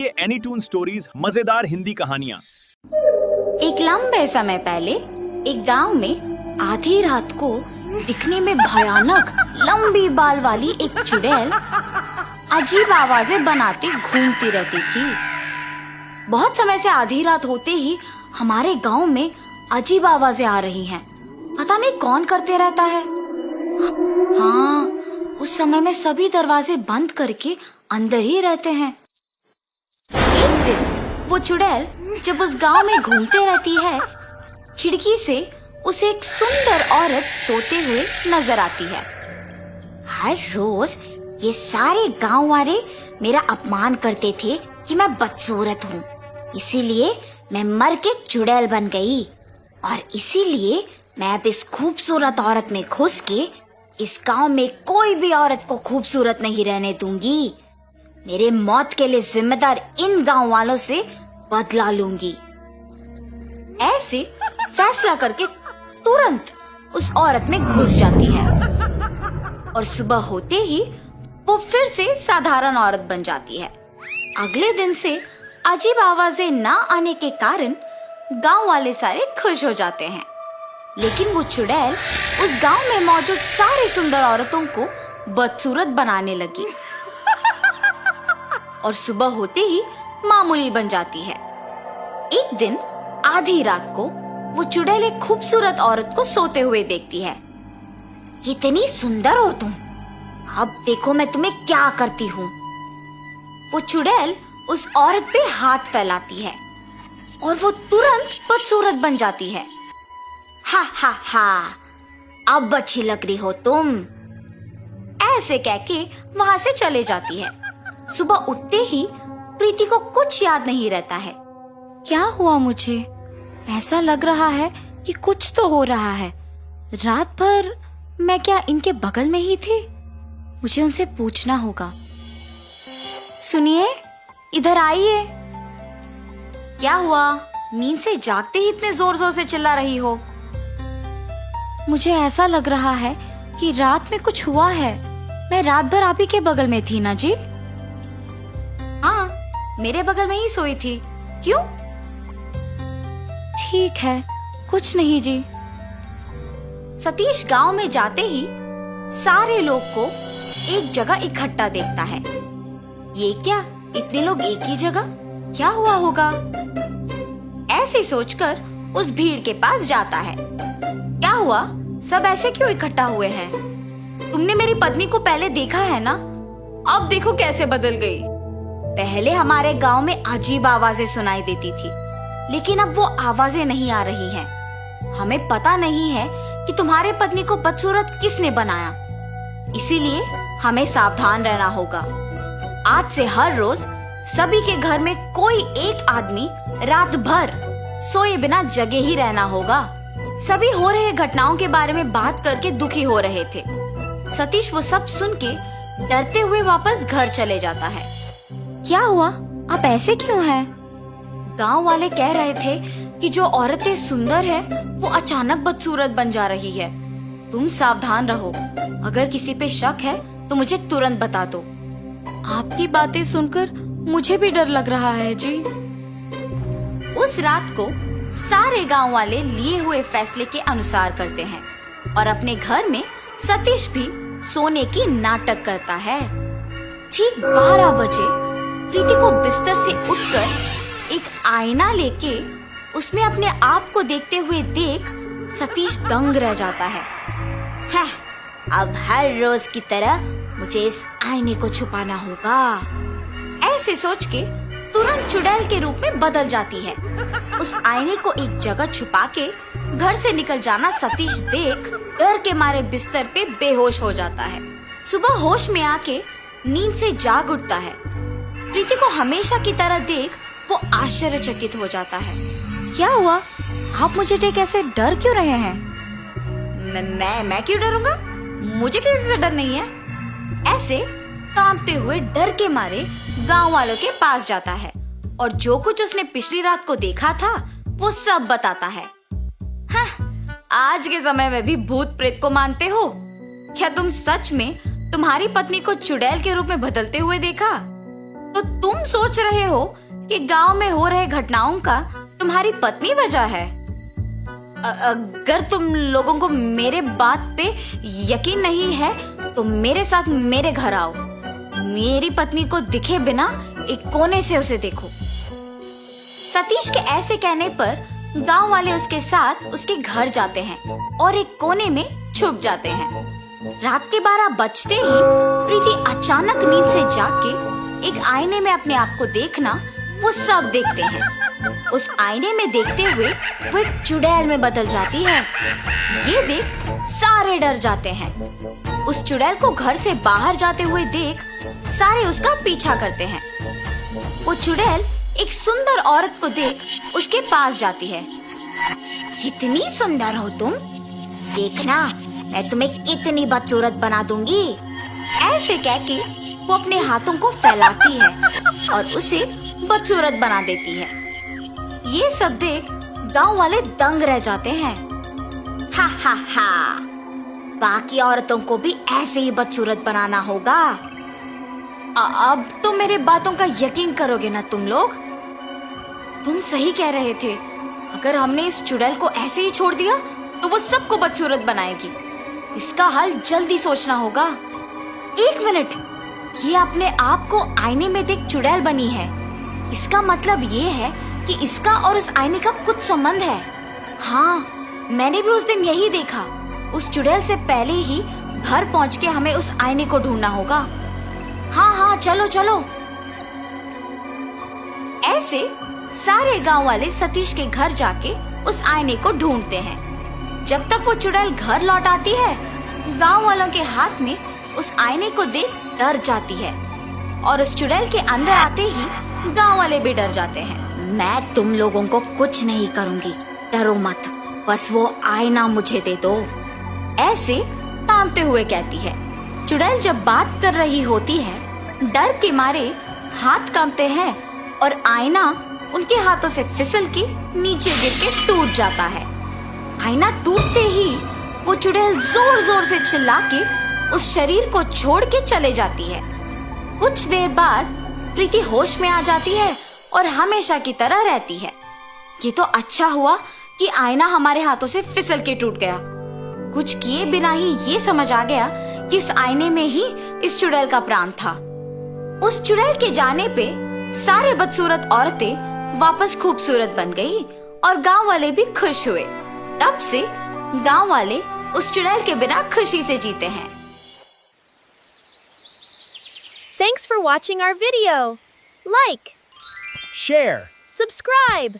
ये एनीटून स्टोरीज मजेदार हिंदी कहानियाँ। एक लंबे समय पहले एक गांव में आधी रात को दिखने में भयानक लंबी बाल वाली एक चुड़ैल अजीब आवाजें बनाती घूमती रहती थी। बहुत समय से आधी रात होते ही हमारे गांव में अजीब आवाजें आ रही हैं। पता नहीं कौन करते रहता है। हाँ, उस समय में सभी दरवाजे बंद करके अंदर ही रहते हैं। एक दिन वो चुड़ैल जब उस गांव में घूमते रहती है, खिड़की से उसे एक सुंदर औरत सोते हुए नजर आती है। हर रोज ये सारे गांव वाले मेरा अपमान करते थे कि मैं बदसूरत हूँ, इसीलिए मैं मर के चुड़ैल बन गई और इसीलिए मैं अब इस खूबसूरत औरत में घुस के इस गांव में कोई भी औरत को खूबसूरत नहीं रहने दूंगी। मेरे मौत के लिए जिम्मेदार इन गांव वालों से बदला लूंगी। ऐसे फैसला करके तुरंत उस औरत में घुस जाती है और सुबह होते ही वो फिर से साधारण औरत बन जाती है। अगले दिन से अजीब आवाजें ना आने के कारण गांव वाले सारे खुश हो जाते हैं, लेकिन वो चुड़ैल उस गांव में मौजूद सारी सुंदर औरतों को बदसूरत बनाने लगी और सुबह होते ही मामूली बन जाती है। एक दिन आधी रात को वो चुड़ैल एक खूबसूरत औरत को सोते हुए देखती है। कितनी सुंदर हो तुम, अब देखो मैं तुम्हें क्या करती हूँ। वो चुड़ैल उस औरत पे हाथ फैलाती है और वो तुरंत बदसूरत बन जाती है। हा हा हा, अब अच्छी लग रही हो तुम, ऐसे कह के वहां से चले जाती है। सुबह उठते ही प्रीति को कुछ याद नहीं रहता है। क्या हुआ मुझे? ऐसा लग रहा है कि कुछ तो हो रहा है। रात भर मैं क्या इनके बगल में ही थी? मुझे उनसे पूछना होगा। सुनिए, इधर आइए। क्या हुआ? नींद से जागते ही इतने जोर जोर से चिल्ला रही हो? मुझे ऐसा लग रहा है कि रात में कुछ हुआ है। मैं रात भर आप ही के बगल में थी ना जी? हाँ, मेरे बगल में ही सोई थी। क्यों? ठीक है, कुछ नहीं जी। सतीश गांव में जाते ही सारे लोग को एक जगह इकट्ठा देखता है। ये क्या, इतने लोग एक ही जगह? क्या हुआ होगा? ऐसे सोचकर उस भीड़ के पास जाता है। क्या हुआ? सब ऐसे क्यों इकट्ठा हुए हैं? तुमने मेरी पत्नी को पहले देखा है ना? अब देखो कैसे बदल गई। पहले हमारे गांव में अजीब आवाजें सुनाई देती थी, लेकिन अब वो आवाजें नहीं आ रही हैं। हमें पता नहीं है कि तुम्हारे पत्नी को बदसूरत किसने बनाया, इसीलिए हमें सावधान रहना होगा। आज से हर रोज सभी के घर में कोई एक आदमी रात भर सोए बिना जगे ही रहना होगा। सभी हो रहे घटनाओं के बारे में बात करके दुखी हो रहे थे। सतीश वो सब सुन के डरते हुए वापस घर चले जाता है। क्या हुआ? आप ऐसे क्यों हैं? गांव वाले कह रहे थे कि जो औरतें सुंदर है वो अचानक बदसूरत बन जा रही है। तुम सावधान रहो, अगर किसी पे शक है तो मुझे तुरंत बता दो। आपकी बातें सुनकर मुझे भी डर लग रहा है जी। उस रात को सारे गांव वाले लिए हुए फैसले के अनुसार करते हैं और अपने घर में सतीश भी सोने की नाटक करता है। ठीक 12 बजे प्रीति को बिस्तर से उठकर एक आईना लेके उसमें अपने आप को देखते हुए देख सतीश दंग रह जाता है। अब हर रोज की तरह मुझे इस आईने को छुपाना होगा, ऐसे सोच के तुरंत चुड़ैल के रूप में बदल जाती है। उस आईने को एक जगह छुपा के घर से निकल जाना सतीश देख डर के मारे बिस्तर पे बेहोश हो जाता है। सुबह होश में आके नींद से जाग उठता है। प्रीति को हमेशा की तरह देख वो आश्चर्यचकित हो जाता है। क्या हुआ? आप मुझे देख ऐसे डर क्यों रहे हैं? मैं क्यों डरूंगा? मुझे किसी से डर नहीं है। ऐसे कांपते हुए डर के मारे गांव वालों के पास जाता है और जो कुछ उसने पिछली रात को देखा था वो सब बताता है। हाँ, आज के समय में भी भूत प्रेत को मानते हो? क्या तुम सच में तुम्हारी पत्नी को चुड़ैल के रूप में बदलते हुए देखा? तो तुम सोच रहे हो कि गांव में हो रहे घटनाओं का तुम्हारी पत्नी वजह है? अगर तुम लोगों को मेरे बात पे यकीन नहीं है तो मेरे साथ मेरे घर आओ। मेरी पत्नी को दिखे बिना एक कोने से उसे देखो। सतीश के ऐसे कहने पर गांव वाले उसके साथ उसके घर जाते हैं और एक कोने में छुप जाते हैं। रात के 12 बजते ही प्रीति अचानक नींद से जाग के एक आईने में अपने आप को देखना वो सब देखते हैं। उस आईने में देखते हुए वो एक चुड़ैल में बदल जाती है। ये देख सारे डर जाते हैं। उस चुड़ैल को घर से बाहर जाते हुए देख सारे उसका पीछा करते हैं। वो चुड़ैल एक सुंदर औरत को देख उसके पास जाती है। कितनी सुंदर हो तुम, देखना मैं तुम्हें कितनी बदसूरत बना दूंगी। ऐसे कह के वो अपने हाथों को फैलाती है और उसे बदसूरत बना देती है। ये सब देख गांव वाले दंग रह जाते हैं। हा हा हा, बाकी औरतों को भी ऐसे ही बदसूरत बनाना होगा। अब तो मेरे बातों का यकीन करोगे ना तुम लोग? तुम सही कह रहे थे। अगर हमने इस चुड़ैल को ऐसे ही छोड़ दिया तो वो सबको बदसूरत बनाएगी। इसका हल जल्दी सोचना होगा। 1 मिनट, ये अपने आप को आईने में देख चुड़ैल बनी है। इसका मतलब ये है कि इसका और उस आईने का कुछ संबंध है। हाँ, मैंने भी उस दिन यही देखा। उस चुड़ैल से पहले ही घर पहुंच के हमें उस आईने को ढूंढना होगा। हाँ हाँ, चलो चलो। ऐसे सारे गांव वाले सतीश के घर जाके उस आईने को ढूंढते हैं। जब तक वो चुड़ैल घर लौट आती है, गांव वालों के हाथ में उस आईने को देख डर जाती है और उस चुड़ैल के अंदर आते ही गांव वाले भी डर जाते हैं। मैं तुम लोगों को कुछ नहीं करूंगी, डरो मत, बस वो आईना मुझे दे दो, ऐसे कांपते हुए कहती है। चुड़ैल जब बात कर रही होती है, डर के मारे हाथ कांपते हैं और आईना उनके हाथों से फिसल के नीचे गिर के टूट जाता है। आईना टूटते ही वो चुड़ैल जोर जोर से चिल्ला के उस शरीर को छोड़ के चले जाती है। कुछ देर बाद प्रीति होश में आ जाती है और हमेशा की तरह रहती है। ये तो अच्छा हुआ कि आईना हमारे हाथों से फिसल के टूट गया। कुछ किए बिना ही ये समझ आ गया कि इस आईने में ही इस चुड़ैल का प्राण था। उस चुड़ैल के जाने पे सारे बदसूरत औरतें वापस खूबसूरत बन गई और गांव वाले भी खुश हुए। तब से गांव वाले उस चुड़ैल के बिना खुशी से जीते हैं। Thanks for watching our video. Like, Share. subscribe,